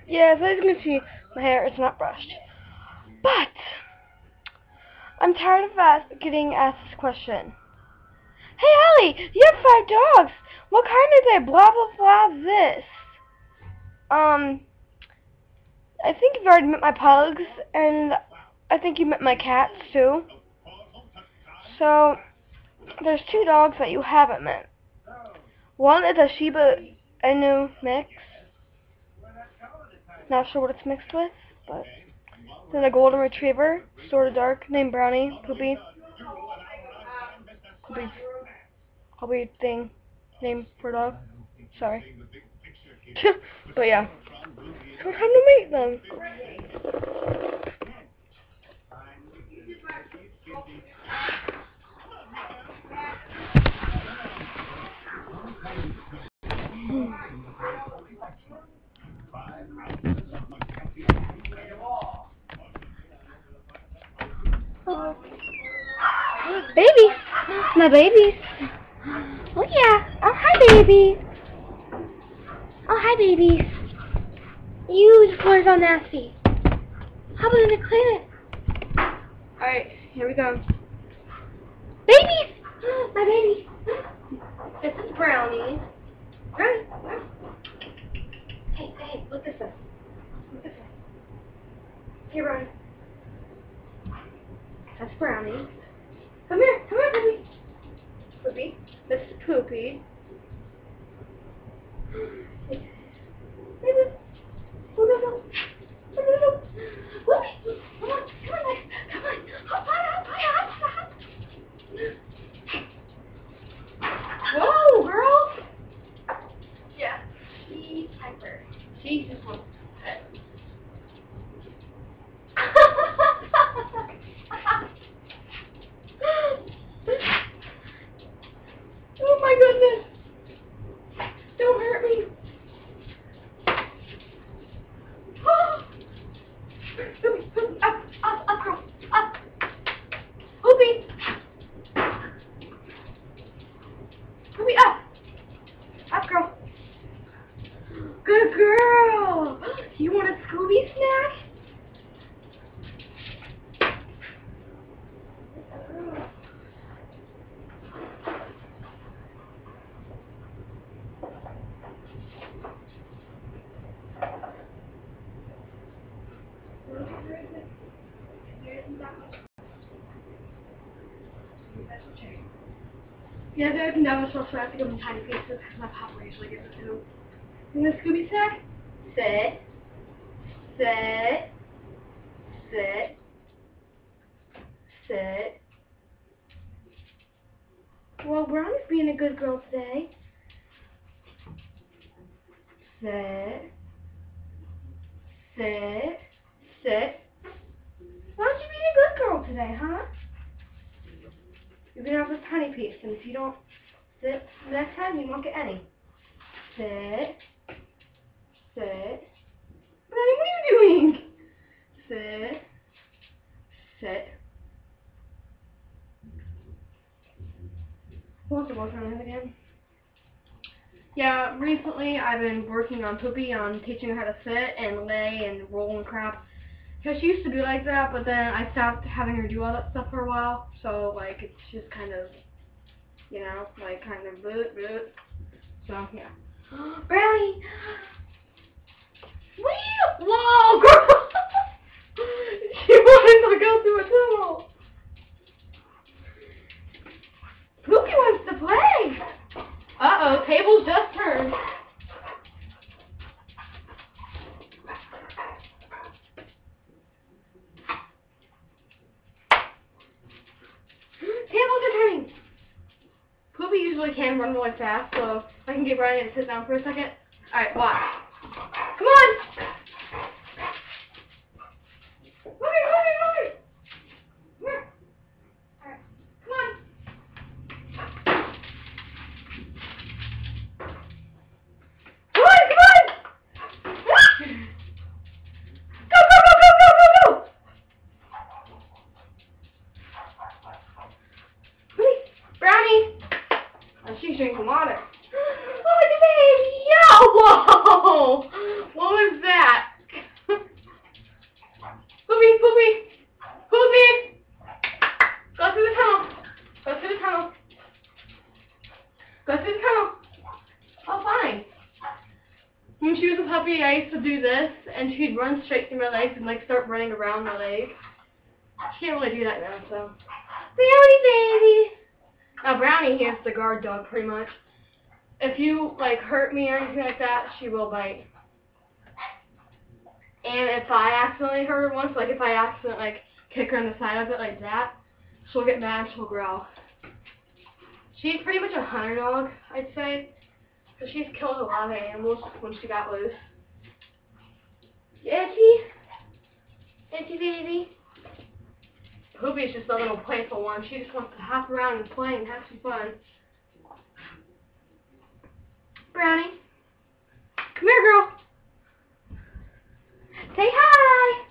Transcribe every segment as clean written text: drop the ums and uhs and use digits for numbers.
Yeah, so as you can see, my hair is not brushed. But I'm tired of getting asked this question. Hey Ellie, you have 5 dogs. What kind are they? Blah blah blah this. I think you've already met my pugs, and I think you met my cats too. So there's 2 dogs that you haven't met. One is a Shiba Inu mix. Not sure what it's mixed with, but then a golden retriever, sort of dark, named Brownie, Poopy. Poopy thing, name for a dog. Sorry. But yeah. Come to meet them. Babies! My babies! Oh yeah! Oh hi babies! Oh hi babies! Ew, the floor's all nasty. How about I clean it? Alright, here we go. Babies! My babies! This is Brownie. Brownie! Hey, look this way. Look this way. Here, Brownie. That's Brownie. Come here, Poopy. Poopy. This is Poopy. Baby. Oh no. Poopy. Come on, Come on. Hop on. Whoa, girl. Yeah, she's hyper. She just wants to pet. Oh my goodness! Don't hurt me! Up, girl! Up! Poopy! Poopy, up! Up, girl! Good girl! You want a Scooby snack? Yeah, there's no supposed to have to give them tiny pieces because my papa usually gives it to them. And the Scooby snack? Sit. Sit. Sit. Sit. Well, Brownie's being a good girl today. Sit. Sit. Sit. Why don't you be a good girl today, huh? You're going to have this tiny piece, and if you don't sit next time, you won't get any. Sit. Sit. Brownie, what are you doing? Sit. Sit. Who wants to work on it again? Yeah, recently I've been working on Poopy on teaching her how to sit and lay and roll and crap. Because she used to be like that, but then I stopped having her do all that stuff for a while. So, like, it's just kind of, you know, like, kind of boot. So, yeah. Brownie! Whee! Whoa, girl! She wanted to go through a tunnel. Poopy wants to play. Uh-oh, tables just turned. Tables are turning. Poopy usually can run really fast, so I can get Brownie to sit down for a second. Alright, watch. Come on! Come here! Come here! Alright, come on! Go! Brownie! Oh, she's drinking water. Oh, look at the baby! Yo! Whoa! when she was a puppy, I used to do this, and she'd run straight through my legs and like start running around my leg. She can't really do that now, so. Brownie baby! Now Brownie here is the guard dog, pretty much. If you like hurt me or anything like that, she will bite. And if I accidentally hurt her once, like if I accidentally like kick her in the side of it like that, she'll get mad, she'll growl. She's pretty much a hunter dog, I'd say. So she's killed a lot of animals when she got loose. Itchy? Itchy baby? Poopy's just a little playful one. She just wants to hop around and play and have some fun. Brownie? Come here, girl. Say hi!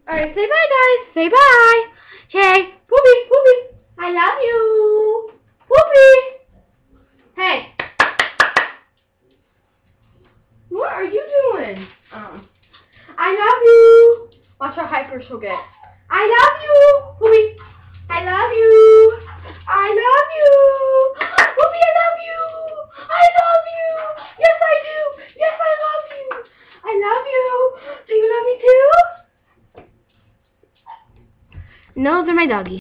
Alright, say bye, guys. Say bye. Hey, Poopy, Poopy, I love you. Poopy. Hey. What are you doing? I love you. Watch how hyper she'll get. I love you. Poopy. I love you. I love you. Poopy, I love you. I love you. Yes, I do. Yes, I love you. I love you. Do you love me too? No, they're my doggies.